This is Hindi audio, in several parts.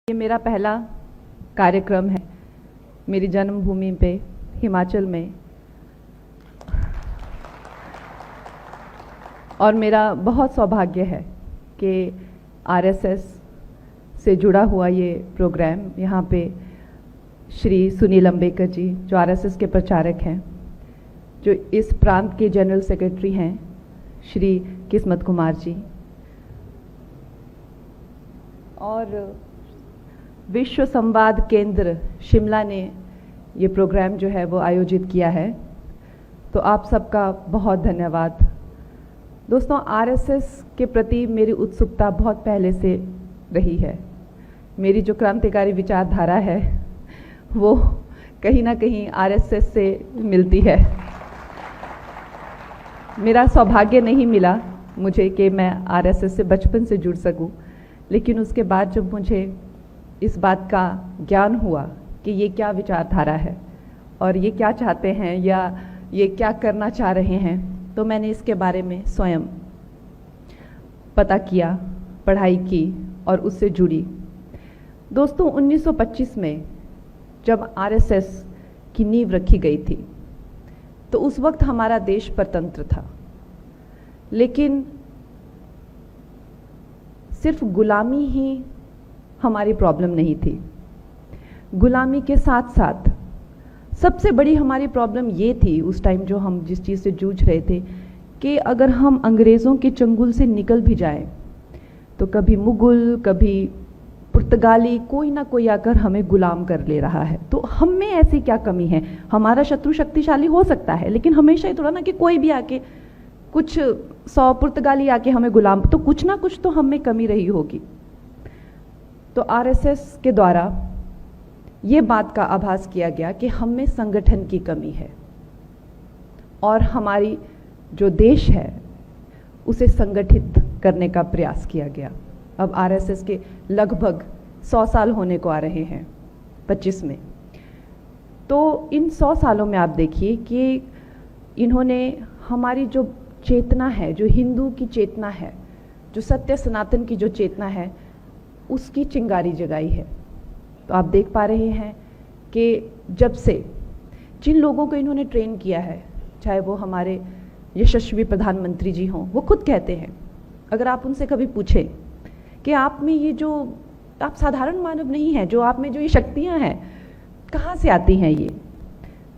ये मेरा पहला कार्यक्रम है मेरी जन्मभूमि पे हिमाचल में, और मेरा बहुत सौभाग्य है कि आरएसएस से जुड़ा हुआ ये प्रोग्राम यहाँ पे श्री सुनील अंबेकर जी, जो आरएसएस के प्रचारक हैं, जो इस प्रांत के जनरल सेक्रेटरी हैं श्री किस्मत कुमार जी, और विश्व संवाद केंद्र शिमला ने ये प्रोग्राम जो है वो आयोजित किया है। तो आप सबका बहुत धन्यवाद। दोस्तों, आरएसएस के प्रति मेरी उत्सुकता बहुत पहले से रही है। मेरी जो क्रांतिकारी विचारधारा है वो कहीं ना कहीं आरएसएस से मिलती है। मेरा सौभाग्य नहीं मिला मुझे कि मैं आरएसएस से बचपन से जुड़ सकूं, लेकिन उसके बाद जब मुझे इस बात का ज्ञान हुआ कि ये क्या विचारधारा है और ये क्या चाहते हैं या ये क्या करना चाह रहे हैं, तो मैंने इसके बारे में स्वयं पता किया, पढ़ाई की और उससे जुड़ी। दोस्तों, 1925 में जब आरएसएस की नींव रखी गई थी तो उस वक्त हमारा देश परतंत्र था, लेकिन सिर्फ गुलामी ही हमारी प्रॉब्लम नहीं थी। गुलामी के साथ साथ सबसे बड़ी हमारी प्रॉब्लम ये थी उस टाइम, जो हम जिस चीज़ से जूझ रहे थे, कि अगर हम अंग्रेज़ों के चंगुल से निकल भी जाएं तो कभी मुगल, कभी पुर्तगाली, कोई ना कोई आकर हमें गुलाम कर ले रहा है। तो हम में ऐसी क्या कमी है? हमारा शत्रु शक्तिशाली हो सकता है, लेकिन हमेशा ही थोड़ा ना कि कोई भी आके कुछ 100 पुर्तगाली आके हमें गुलाम, तो कुछ ना कुछ तो हम में कमी रही होगी। तो आरएसएस के द्वारा ये बात का आभास किया गया कि हम में संगठन की कमी है और हमारी जो देश है उसे संगठित करने का प्रयास किया गया। अब आरएसएस के लगभग 100 साल होने को आ रहे हैं 25 में। तो इन 100 सालों में आप देखिए कि इन्होंने हमारी जो चेतना है, जो हिंदू की चेतना है, जो सत्य सनातन की जो चेतना है, उसकी चिंगारी जगाई है। तो आप देख पा रहे हैं कि जब से जिन लोगों को इन्होंने ट्रेन किया है, चाहे वो हमारे यशस्वी प्रधानमंत्री जी हों, वो खुद कहते हैं, अगर आप उनसे कभी पूछें कि आप में ये जो, आप साधारण मानव नहीं हैं, जो आप में जो ये शक्तियां हैं कहाँ से आती हैं ये,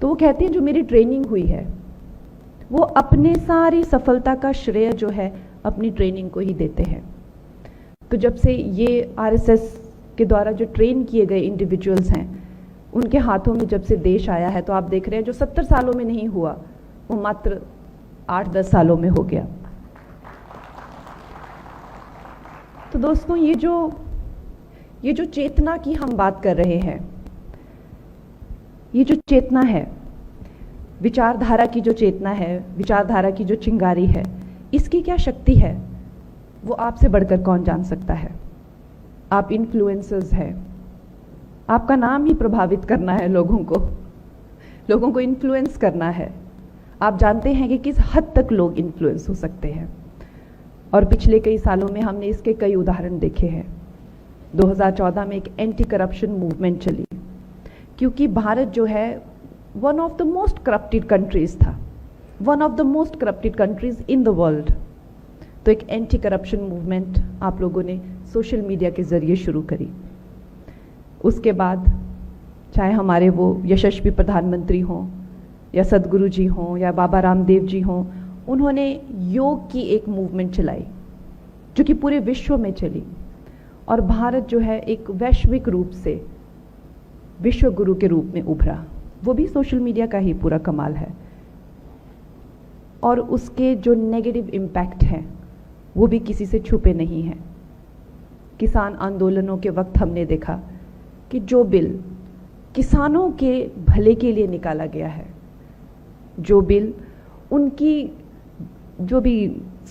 तो वो कहते हैं जो मेरी ट्रेनिंग हुई है, वो अपने सारी सफलता का श्रेय जो है अपनी ट्रेनिंग को ही देते हैं। तो जब से ये आरएसएस के द्वारा जो ट्रेन किए गए इंडिविजुअल्स हैं, उनके हाथों में जब से देश आया है, तो आप देख रहे हैं जो 70 सालों में नहीं हुआ वो मात्र 8-10 सालों में हो गया। तो दोस्तों, ये जो चेतना की हम बात कर रहे हैं, ये जो चेतना है, विचारधारा की जो चेतना है, विचारधारा की जो चिंगारी है, इसकी क्या शक्ति है वो आपसे बढ़कर कौन जान सकता है। आप इन्फ्लुएंसर्स हैं, आपका नाम ही प्रभावित करना है, लोगों को इन्फ्लुएंस करना है। आप जानते हैं कि किस हद तक लोग इन्फ्लुएंस हो सकते हैं, और पिछले कई सालों में हमने इसके कई उदाहरण देखे हैं। 2014 में एक एंटी करप्शन मूवमेंट चली, क्योंकि भारत जो है one of the most corrupted countries था, one of the most corrupted countries in the world. तो एक एंटी करप्शन मूवमेंट आप लोगों ने सोशल मीडिया के ज़रिए शुरू करी। उसके बाद चाहे हमारे वो यशस्वी प्रधानमंत्री हों या सदगुरु जी हों या बाबा रामदेव जी हों, उन्होंने योग की एक मूवमेंट चलाई जो कि पूरे विश्व में चली, और भारत जो है एक वैश्विक रूप से विश्व गुरु के रूप में उभरा। वो भी सोशल मीडिया का ही पूरा कमाल है, और उसके जो नेगेटिव इम्पैक्ट हैं वो भी किसी से छुपे नहीं हैं। किसान आंदोलनों के वक्त हमने देखा कि जो बिल किसानों के भले के लिए निकाला गया है, जो बिल उनकी जो भी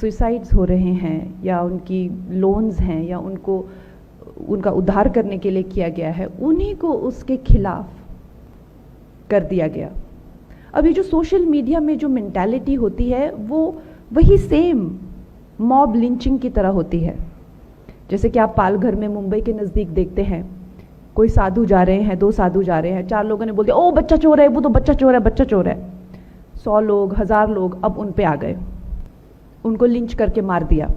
सुसाइड्स हो रहे हैं या उनकी लोन्स हैं या उनका उद्धार करने के लिए किया गया है, उन्हीं को उसके खिलाफ कर दिया गया। अभी जो सोशल मीडिया में जो मेंटालिटी होती है वो वही सेम मॉब लिंचिंग की तरह होती है। जैसे कि आप पालघर में मुंबई के नज़दीक देखते हैं कोई साधु जा रहे हैं, 2 साधु जा रहे हैं, 4 लोगों ने बोल दिया ओ बच्चा चोर है, वो तो बच्चा चोर है, बच्चा चोर है। 100 लोग, 1000 लोग अब उन पे आ गए, उनको लिंच करके मार दिया।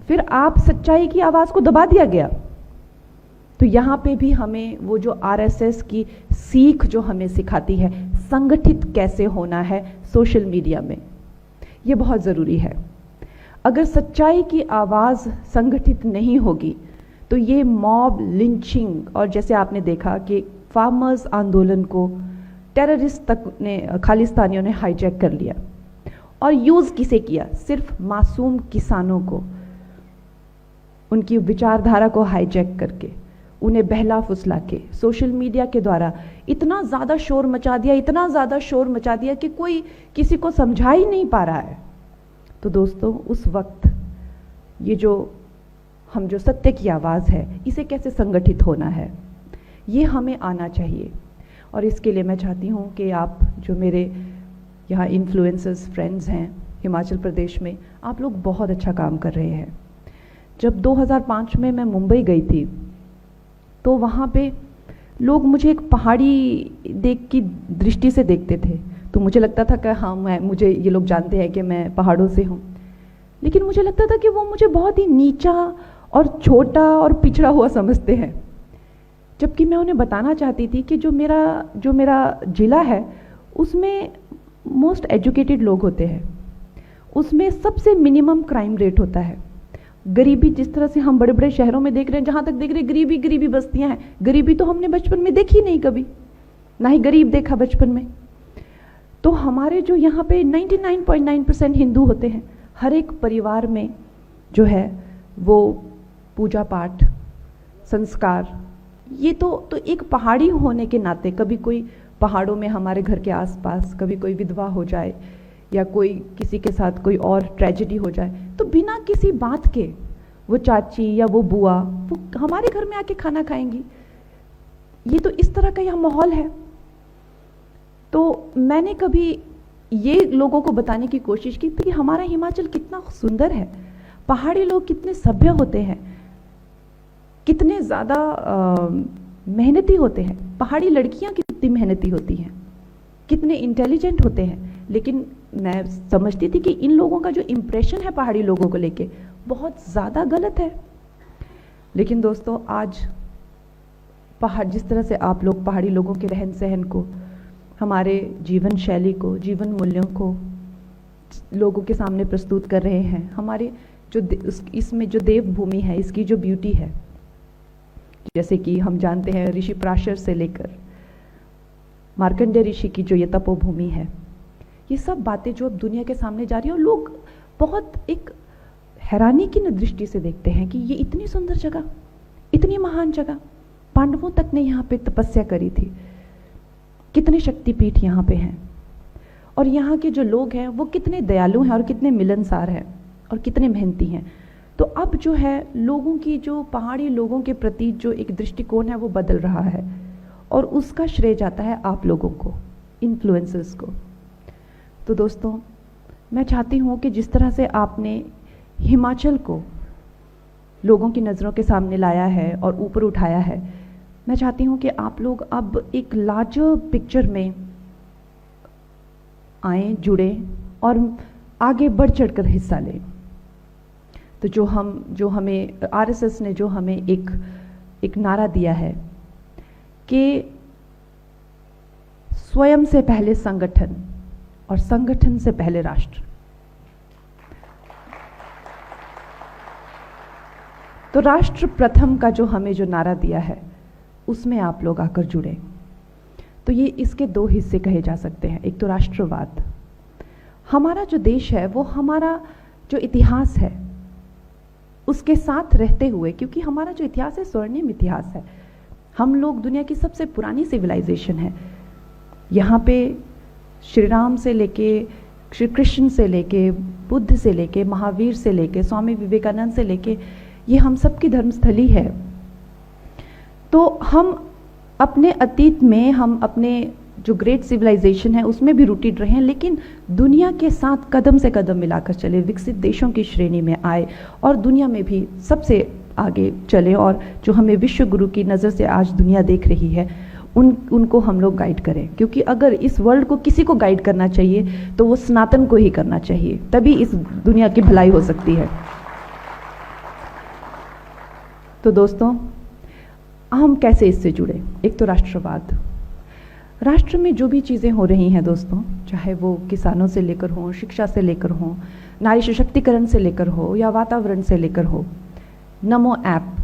फिर आप सच्चाई की आवाज को दबा दिया गया। तो यहाँ पे भी हमें वो जो आरएसएस की सीख जो हमें सिखाती है संगठित कैसे होना है सोशल मीडिया में, ये बहुत ज़रूरी है। अगर सच्चाई की आवाज़ संगठित नहीं होगी तो ये मॉब लिंचिंग, और जैसे आपने देखा कि फार्मर्स आंदोलन को टेररिस्ट तक ने, खालिस्तानियों ने हाईजैक कर लिया। और यूज़ किसे किया? सिर्फ मासूम किसानों को, उनकी विचारधारा को हाईजैक करके, उन्हें बहला फुसला के सोशल मीडिया के द्वारा इतना ज़्यादा शोर मचा दिया, इतना ज़्यादा शोर मचा दिया कि कोई किसी को समझा ही नहीं पा रहा है। तो दोस्तों, उस वक्त ये जो सत्य की आवाज़ है, इसे कैसे संगठित होना है, ये हमें आना चाहिए। और इसके लिए मैं चाहती हूँ कि आप जो मेरे यहाँ इन्फ्लुएंसर्स फ्रेंड्स हैं हिमाचल प्रदेश में, आप लोग बहुत अच्छा काम कर रहे हैं। जब 2005 में मैं मुंबई गई थी तो वहाँ पे लोग मुझे एक पहाड़ी देख की दृष्टि से देखते थे। तो मुझे लगता था कि हाँ, मुझे ये लोग जानते हैं कि मैं पहाड़ों से हूँ, लेकिन मुझे लगता था कि वो मुझे बहुत ही नीचा और छोटा और पिछड़ा हुआ समझते हैं। जबकि मैं उन्हें बताना चाहती थी कि जो मेरा जिला है उसमें मोस्ट एजुकेटेड लोग होते हैं, उसमें सबसे मिनिमम क्राइम रेट होता है। गरीबी जिस तरह से हम बड़े बड़े शहरों में देख रहे हैं, जहाँ तक देख रहे हैं गरीबी गरीबी बस्तियाँ हैं, गरीबी तो हमने बचपन में देखी नहीं कभी, ना ही गरीब देखा बचपन में। तो हमारे जो यहाँ पे 99.9% हिंदू होते हैं, हर एक परिवार में जो है वो पूजा पाठ, संस्कार, ये तो एक पहाड़ी होने के नाते, कभी कोई पहाड़ों में हमारे घर के आसपास कभी कोई विधवा हो जाए या कोई किसी के साथ कोई और ट्रेजेडी हो जाए, तो बिना किसी बात के वो चाची या वो बुआ वो हमारे घर में आके खाना खाएंगी। ये तो इस तरह का यहाँ माहौल है। तो मैंने कभी ये लोगों को बताने की कोशिश की कि हमारा हिमाचल कितना सुंदर है, पहाड़ी लोग कितने सभ्य होते हैं, कितने ज़्यादा मेहनती होते हैं, पहाड़ी लड़कियाँ कितनी मेहनती होती हैं, कितने इंटेलिजेंट होते हैं। लेकिन मैं समझती थी कि इन लोगों का जो इम्प्रेशन है पहाड़ी लोगों को लेके बहुत ज़्यादा गलत है। लेकिन दोस्तों, आज पहाड़ जिस तरह से आप लोग पहाड़ी लोगों के रहन सहन को, हमारे जीवन शैली को, जीवन मूल्यों को लोगों के सामने प्रस्तुत कर रहे हैं, हमारे इसमें जो देवभूमि है, इसकी जो ब्यूटी है, जैसे कि हम जानते हैं ऋषि पराशर से लेकर मार्कंडेय ऋषि की जो ये तपोभूमि है, ये सब बातें जो अब दुनिया के सामने जा रही है, और लोग बहुत एक हैरानी की दृष्टि से देखते हैं कि ये इतनी सुंदर जगह, इतनी महान जगह, पांडवों तक ने यहाँ पे तपस्या करी थी, कितने शक्तिपीठ यहाँ पे हैं, और यहाँ के जो लोग हैं वो कितने दयालु हैं और कितने मिलनसार हैं और कितने मेहनती हैं। तो अब जो है लोगों की, जो पहाड़ी लोगों के प्रति जो एक दृष्टिकोण है वो बदल रहा है, और उसका श्रेय जाता है आप लोगों को, इन्फ्लुएंसर्स को। तो दोस्तों, मैं चाहती हूँ कि जिस तरह से आपने हिमाचल को लोगों की नज़रों के सामने लाया है और ऊपर उठाया है, मैं चाहती हूँ कि आप लोग अब एक लार्जर पिक्चर में आएँ, जुड़ें और आगे बढ़ चढ़कर हिस्सा लें। तो जो हमें आरएसएस ने जो हमें एक नारा दिया है कि स्वयं से पहले संगठन और संगठन से पहले राष्ट्र, तो राष्ट्र प्रथम का जो हमें जो नारा दिया है उसमें आप लोग आकर जुड़े। तो ये इसके 2 हिस्से कहे जा सकते हैं। एक तो राष्ट्रवाद, हमारा जो देश है वो हमारा जो इतिहास है उसके साथ रहते हुए, क्योंकि हमारा जो इतिहास है स्वर्णिम इतिहास है, हम लोग दुनिया की सबसे पुरानी सिविलाइजेशन है। यहाँ पे श्री राम से लेके, श्री कृष्ण से लेके, बुद्ध से लेके, महावीर से लेके, स्वामी विवेकानंद से लेके, ये हम सबकी धर्मस्थली है। तो हम अपने अतीत में, हम अपने जो ग्रेट सिविलाइजेशन है उसमें भी रूटेड रहे, लेकिन दुनिया के साथ कदम से कदम मिलाकर चले, विकसित देशों की श्रेणी में आए और दुनिया में भी सबसे आगे चलें और जो हमें विश्व गुरु की नज़र से आज दुनिया देख रही है उनको हम लोग गाइड करें, क्योंकि अगर इस वर्ल्ड को किसी को गाइड करना चाहिए तो वो सनातन को ही करना चाहिए, तभी इस दुनिया की भलाई हो सकती है। तो दोस्तों, हम कैसे इससे जुड़े? एक तो राष्ट्रवाद, राष्ट्र में जो भी चीज़ें हो रही हैं दोस्तों, चाहे वो किसानों से लेकर हो, शिक्षा से लेकर हो, नारी सशक्तिकरण से लेकर हो या वातावरण से लेकर हो, नमो ऐप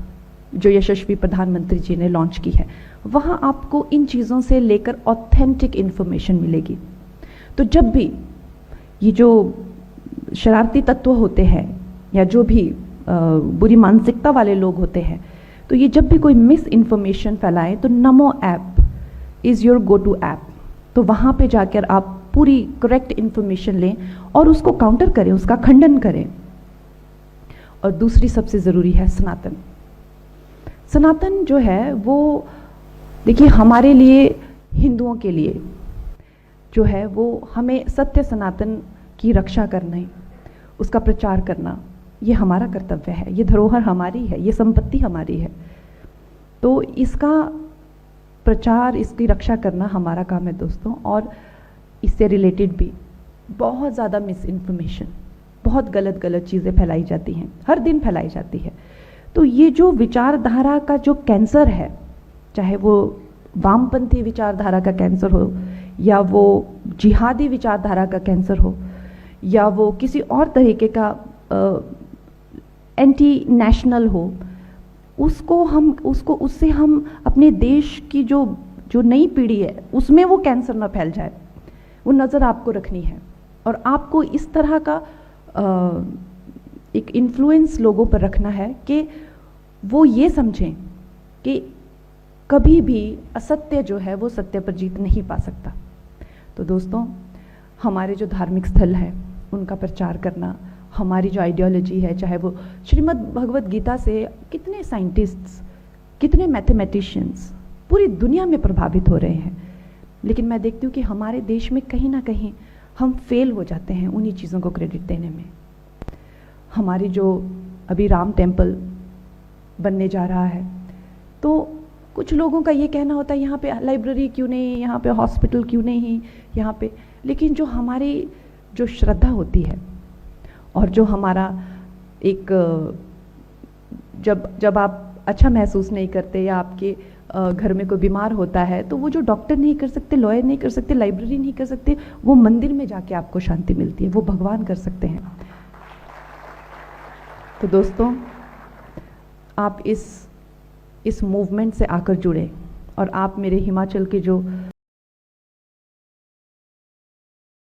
जो यशस्वी प्रधानमंत्री जी ने लॉन्च की है, वहाँ आपको इन चीज़ों से लेकर ऑथेंटिक इन्फॉर्मेशन मिलेगी। तो जब भी ये जो शरारती तत्व होते हैं या जो भी बुरी मानसिकता वाले लोग होते हैं, तो ये जब भी कोई मिस इन्फॉर्मेशन फैलाएं तो Namo app is your go to app. तो वहाँ पे जाकर आप पूरी करेक्ट इन्फॉर्मेशन लें और उसको काउंटर करें, उसका खंडन करें। और दूसरी सबसे ज़रूरी है सनातन। सनातन जो है वो देखिए हमारे लिए, हिंदुओं के लिए जो है वो हमें सत्य सनातन की रक्षा करना है, उसका प्रचार करना, ये हमारा कर्तव्य है, ये धरोहर हमारी है, ये संपत्ति हमारी है। तो इसका प्रचार, इसकी रक्षा करना हमारा काम है दोस्तों। और इससे रिलेटेड भी बहुत ज़्यादा मिस इन्फॉर्मेशन, बहुत गलत गलत चीज़ें फैलाई जाती हैं, हर दिन फैलाई जाती है। तो ये जो विचारधारा का जो कैंसर है, चाहे वो वामपंथी विचारधारा का कैंसर हो या वो जिहादी विचारधारा का कैंसर हो या वो किसी और तरीके का एंटी नेशनल हो, उससे हम अपने देश की जो नई पीढ़ी है उसमें वो कैंसर ना फैल जाए, वो नज़र आपको रखनी है। और आपको इस तरह का एक इन्फ्लुएंस लोगों पर रखना है कि वो ये समझें कि कभी भी असत्य जो है वो सत्य पर जीत नहीं पा सकता। तो दोस्तों, हमारे जो धार्मिक स्थल है उनका प्रचार करना, हमारी जो आइडियोलॉजी है, चाहे वो श्रीमद् भगवत गीता से कितने साइंटिस्ट्स, कितने मैथमेटिशियंस पूरी दुनिया में प्रभावित हो रहे हैं, लेकिन मैं देखती हूँ कि हमारे देश में कहीं ना कहीं हम फेल हो जाते हैं उन्हीं चीज़ों को क्रेडिट देने में। हमारी जो अभी राम टेम्पल बनने जा रहा है, तो कुछ लोगों का ये कहना होता है यहाँ पे लाइब्रेरी क्यों नहीं, यहाँ पे हॉस्पिटल क्यों नहीं, यहाँ पे, लेकिन जो हमारी जो श्रद्धा होती है और जो हमारा एक जब आप अच्छा महसूस नहीं करते या आपके घर में कोई बीमार होता है, तो वो जो डॉक्टर नहीं कर सकते, लॉयर नहीं कर सकते, लाइब्रेरी नहीं कर सकते, वो मंदिर में जाके आपको शांति मिलती है, वो भगवान कर सकते हैं। तो दोस्तों, आप इस मूवमेंट से आकर जुड़े और आप मेरे हिमाचल के जो